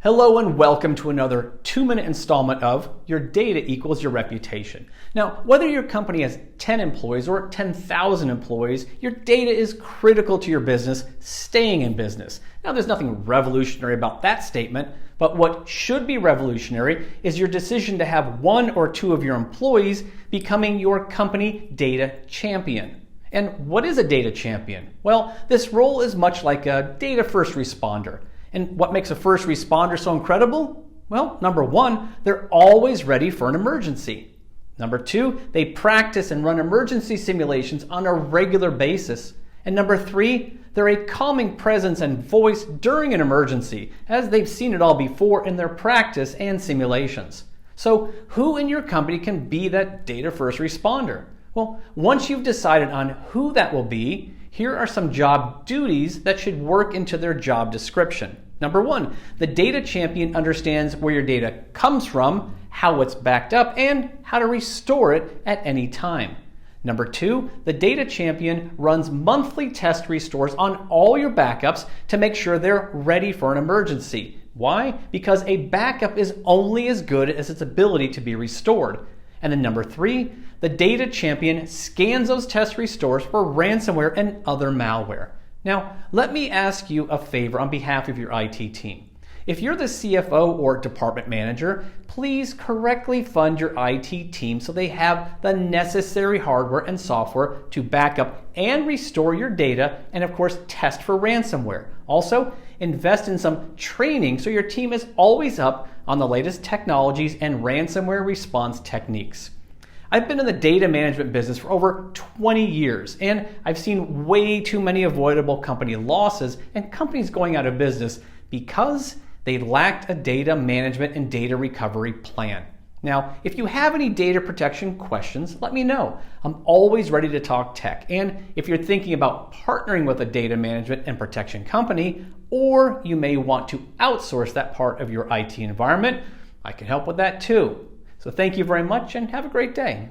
Hello and welcome to another 2-minute installment of Your Data Equals Your Reputation. Now, whether your company has 10 employees or 10,000 employees, your data is critical to your business staying in business. Now, there's nothing revolutionary about that statement, but what should be revolutionary is your decision to have one or two of your employees becoming your company data champion. And what is a data champion? Well, this role is much like a data first responder. And what makes a first responder so incredible? Well, number one, they're always ready for an emergency. Number two, they practice and run emergency simulations on a regular basis. And number three, they're a calming presence and voice during an emergency, as they've seen it all before in their practice and simulations. So who in your company can be that data first responder? Well, once you've decided on who that will be, here are some job duties that should work into their job description. Number one, the data champion understands where your data comes from, how it's backed up, and how to restore it at any time. Number two, the data champion runs monthly test restores on all your backups to make sure they're ready for an emergency. Why? Because a backup is only as good as its ability to be restored. And then number three, the data champion scans those test restores for ransomware and other malware. Now, let me ask you a favor on behalf of your IT team. If you're the CFO or department manager, please correctly fund your IT team so they have the necessary hardware and software to back up and restore your data and, of course, test for ransomware. Also, invest in some training so your team is always up on the latest technologies and ransomware response techniques. I've been in the data management business for over 20 years, and I've seen way too many avoidable company losses and companies going out of business because they lacked a data management and data recovery plan. Now, if you have any data protection questions, let me know. I'm always ready to talk tech. And if you're thinking about partnering with a data management and protection company, or you may want to outsource that part of your IT environment, I can help with that too. So thank you very much and have a great day.